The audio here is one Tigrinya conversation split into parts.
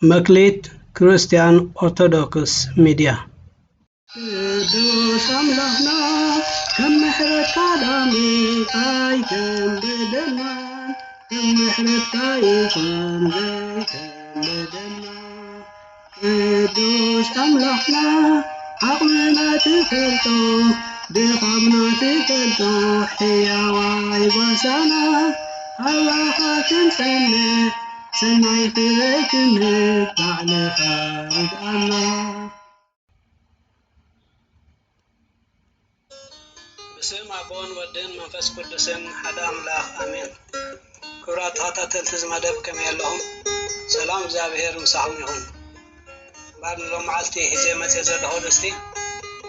መክሊት ክርስቲያን ኦርቶዶክስ ሚዲያ ቅዱስ አምላክና ከምሕረትካ ዳሚ አይከንብደና ከምሕረትካ ይኹን ዘይከንብደና ቅዱስ አምላክና ዓቕምና ትፈልጦ ድኻምና ትፈልጦ ሕያዋይ ጓሳና ኣባኻ ክንጸንዕ ሰናይ ፍረክንህ ባዕልኻ ርድኣና بسم أبون ودين منفس قدسن حدا أملاخ آمين كبرات هاتاتل تزمدب كما يلهم سلام እግዚአብሔር مساهم يهون بعد لهم معلتي هزي متزر دهودستي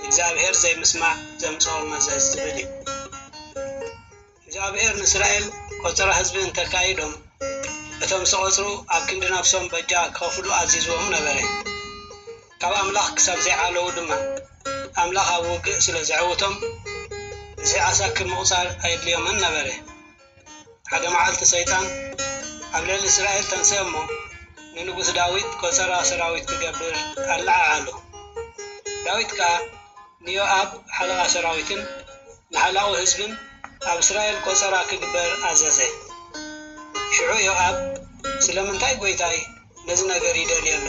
እግዚአብሔር زي مسمع زي مصور مزاز تبلي እግዚአብሔር نسرائيل قصر حزبين تكايدهم እቶም ሰቆጽሩ ኣብ ክንዲ ነፍሶም በጃ ከፍሉ ኣዚዝዎም ነበረ ካብ ኣምላኽ ክሳብ ዘይዓለዉ ድማ ኣምላኽ ኣብ ውግእ ስለ ዘዕውቶም ዘይዓሳክር ምቑፃር ኣይድልዮምን ነበረ ሓደ መዓልቲ ሰይጣን ኣብ ልዕሊ እስራኤል ተንስአ እሞ ንንጉስ ዳዊት ቆፀራ ሰራዊት ክገብር ኣለዓዓሎ ዳዊት ከዓ ንዮኣብ ሓለቓ ሰራዊትን ንሓላቑ ህዝብን ኣብ እስራኤል ቆፀራ ክግበር ኣዘዘ ሽዑ ዮኣብ ስለምንታይ ጎይታይ ነዚ ነገር ይደልይ ኣሎ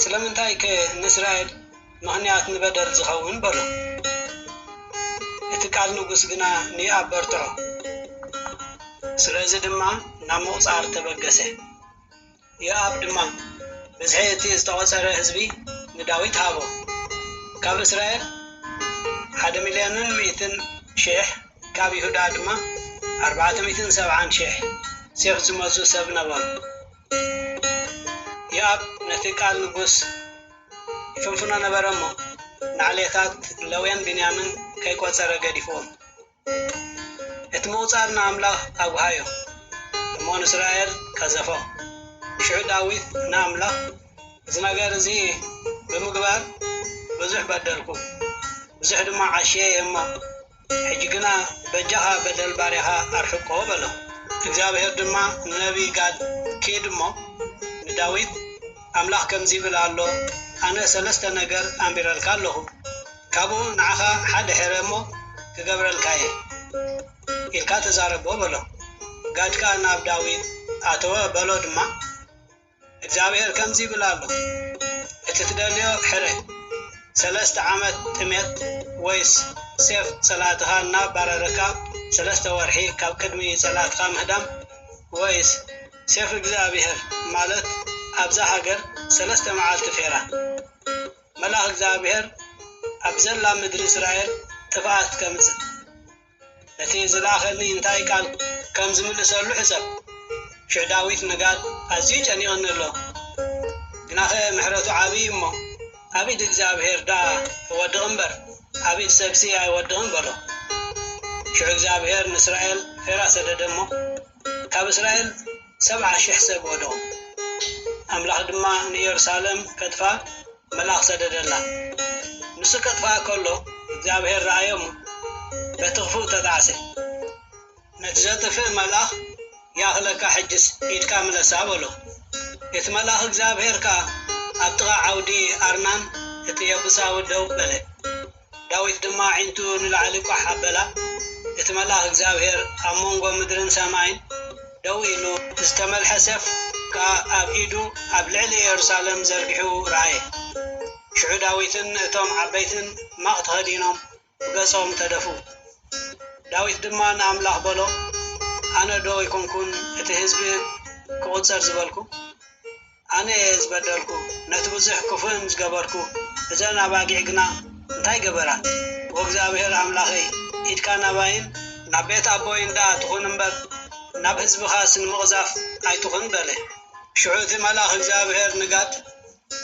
ስለምንታይ ንእስራኤል ምኽንያት ንበደል ዝኸውን በሎ እቲ ቃል ንጉስ ግና ንዮኣብ በርትዖ ስለዚ ድማ ናብ ምቑፃር ተበገሰ ዮኣብ ድማ ብዝሒ እቲ ዝተቖፀረ ህዝቢ ንዳዊት ሃቦ ካብ እስራኤል 1,100,000 ካብ ይሁዳ ድማ 470,000 سيف زمزو سب نبر ياب نتقال نقص يفنفنا نبرمو نعليتات لوين بنيامن كي قوصر قديفون اتموصارنا املاح ابهايو امون اسرائيل كزفو شعو داويت ناملاح زناغر زي بمقبار بزح بدلكو بزح دما عشيه يما حجقنا بجاها بدل باريها ارحقو بلو እግዚአብሔር ድማ ነቢይ ጋድ ከድሞ ንዳዊት አምላኽ ከምዚ ይብል ኣሎ ኣነ ሰለስተ ነገር ኣንቢረልካ ኣለኹ ካብኡ ንዓኻ ሓደ ሕረሞ ክገብረልካየ ኢልካ ተዛረቦ በሎ ጋድካ ናብ ዳዊት ኣተወ በሎ ድማ እግዚአብሔር ከምዚ ይብል ኣሎ እቲ ትደልዮ ሕረ 3 ዓመት ጥሜት ወይስ ሴፍ ጸላትኻ እናባረረካ 3 ወርሒ ካብ ቅድሚ ጸላትኻ ምህዳም ወይስ ሴፍ እግዚአብሔር ማለት ኣብዛ ሃገር 3 መዓልቲ ፌራ መላኽ እግዚአብሔር ኣብ ዘላ ምድሪ እስራኤል ጥፋት ከምጽእ ነቲ ዝላኸኒ እንታይ ቃል ከም ዝምልሰሉ ሕሰብ ሽዕ ዳዊት ንጋድ ኣዝዩ ጨኒቕኒ ኣሎ ግናኸ ምሕረቱ ዓብይ እሞ ኣብኢድ እግዚአብሔር ዳ ወድቕ እምበር ኣብኢድ ሰብሲ ኣይወድቕን በሎ ሽዑ እግዚአብሔር ንእስራኤል ፌራ ሰደደሞ ካብ እስራኤል 70,000 ሰብ ወድቑ ኣምላኽ ድማ ንኢየሩሳሌም ከጥፋ መልኣኽ ሰደደላ ንሱ ከጥፋ ከሎ እግዚአብሔር ረኣዮሙ በቲ ክፉእ ተጣዕሰ ነቲ ዘጥፍእ መልኣኽ ያኽለካ ሕጅስ ኢድካ ምለሳ በሎ እቲ መልኣኽ እግዚአብሔር ከዓ ኣብ ጥቓ ዓውዲ ኣርናን እቲ የቡሳዊ ደው በለ ዳዊት ድማ ዒንቱ ንላዕሊ ቋሕ ኣበላ እቲ መልኣኽ እግዚአብሔር ኣብ መንጎ ምድርን ሰማይን ደው ኢሉ ዝተመልሐ ሰፍ ከዓ ኣብ ኢዱ ኣብ ልዕሊ ኢየሩሳሌም ዘርጊሑ ረኣየ ሽዑ ዳዊትን እቶም ዓበይትን ማቕ ተኸዲኖም ብገጾም ተደፉ ዳዊት ድማ ንኣምላኽ በሎ ኣነ ዶ ይኮንኩን እቲ ህዝቢ ክቑፀር ዝበልኩ ኣነ ዝበደልኩ ነቲ ብዙሕ ክፉእን ዝገበርኩ እዘን ኣባጊዕ ግና እንታይ ገበራ ወእግዚአብሔር ኣምላኸይ ኢድካ ናባይን ናብ ቤት ኣቦይ እንዳ ትኹን እምበር ናብ ህዝብኻ ስንምቕዛፍ ኣይትኹን በለ ሽዑ እቲ መልኣኽ እግዚአብሔር ንጋድ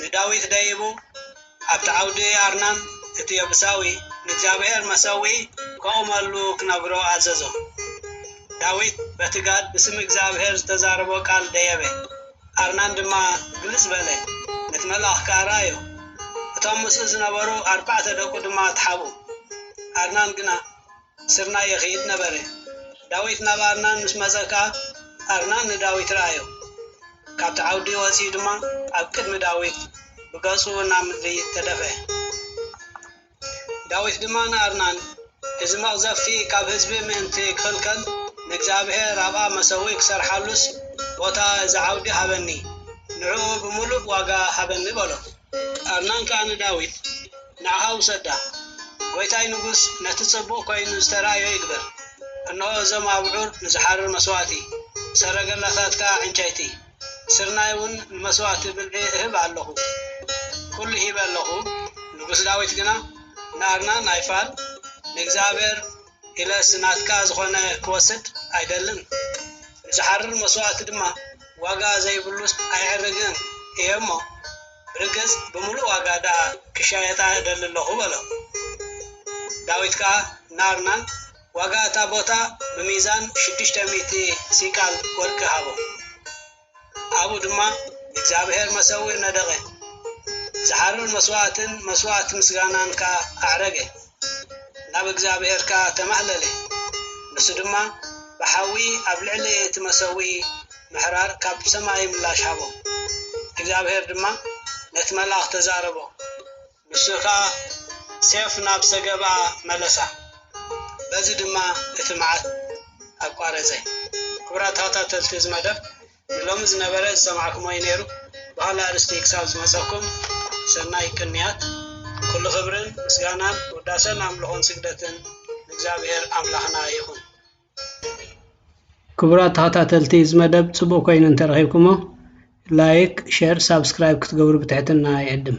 ንዳዊት ደይቡ ኣብቲ ዓውዲ ኣርናን እቲ የብሳዊ ንእግዚአብሔር መሰዊኢ ከቑመሉ ክነብሮ ኣዘዞ ዳዊት በቲ ጋድ ብስም እግዚአብሔር ዝተዛረቦ ቃል ደየበ ኣርናን ድማ ግልጽ በለ ነቲ መልኣኽ ከዓ ረኣዮ እቶም ምስኡ ዝነበሩ 4 ደቁ ድማ ተሓቡ ኣርናን ግና ስርናይ የኽይድ ነበረ ዳዊት ናብ ኣርናን ምስ መፀ ከዓ ኣርናን ንዳዊት ረኣዮ ካብቲ ዓውዲ ወፂኡ ድማ ኣብ ቅድሚ ዳዊት ብገጹ ናብ ምድሪ ተደፍአ። ዳዊት ድማ ንኣርናን እዚ መቕዘፍቲ ካብ ህዝቢ ምእንቲ ክኽልከል ንእግዚኣብሔር ኣብኣ መሰዊ ክሰርሓሉስ ቦታ እዚ ዓውዲ ሃበኒ፣ ንዕኡ ብምሉእ ዋጋ ሃበኒ በሎ። ኣርናን ከዓ ንዳዊት ንዓኻ ውሰዳ፣ ጎይታይ ንጉስ ነቲ ጽቡቕ ኮይኑ ዝተረኣዮ ይግበር። እነሆ እዞም ኣብዑር ንዝሓርር መስዋእቲ፣ ሰረገላታትካ ዕንጨይቲ፣ ስርናይ እውን ንመስዋእቲ ብልዒ እህብ ኣለኹ ኩሉ ሂበ ኣለኹ። ንጉስ ዳዊት ግና ንኣርናን ኣይፋል፣ ንእግዚኣብሔር ኢለስ ናትካ ዝኾነ ክወስድ ኣይደልን፣ ንዝሓርር መስዋእቲ ድማ ዋጋ ዘይብሉስ ኣይዕርግን እየ እሞ ብርግጽ ብምሉእ ዋጋ ደኣ ክሻየጣ እደሊ ኣለኹ በሎ። ዳዊት ከዓ ንኣርናን ዋጋ እታ ቦታ ብሚዛን 600 ሲቃል ወርቂ ሃቦ። ኣብኡ ድማ እግዚአብሔር መሰዊ ነደቐ፣ ዝሓርር መስዋዕትን መስዋዕት ምስጋናን ከዓ ኣዕረገ፣ ናብ እግዚአብሔር ከዓ ተማህለለ። ንሱ ድማ ብሓዊ ኣብ ልዕሊ እቲ መሰዊ ምሕራር ካብ ሰማይ ምላሽ ሃቦ። እግዚአብሔር ድማ ነቲ መልኣኽ ተዛረቦ፣ ንሱ ከዓ ሴፍ ናብ ሰገባ መለሳ። በዚ ድማ እቲ መዓት ኣቋረፀ። ክቡራት ተኸታተልቲ እዚ መደብ ንሎሚ ዝነበረ ዝሰማዕኩሞ እዩ ነይሩ። ባህላ ኣርስቲ ክሳብ ዝመፀኩም ሰናይ ቅንያት፣ ኩሉ ክብርን ምስጋናን ውዳሰን ኣምልኾን ስግደትን ንእግዚአብሔር ኣምላኽና ይኹን። ክቡራት ተኸታተልቲ እዚ መደብ ጽቡቕ ኮይኑ እንተረኺብኩሞ ላይክ፣ ሼር፣ ሳብስክራይብ ክትገብሩ ብትሕትና ይዕድም።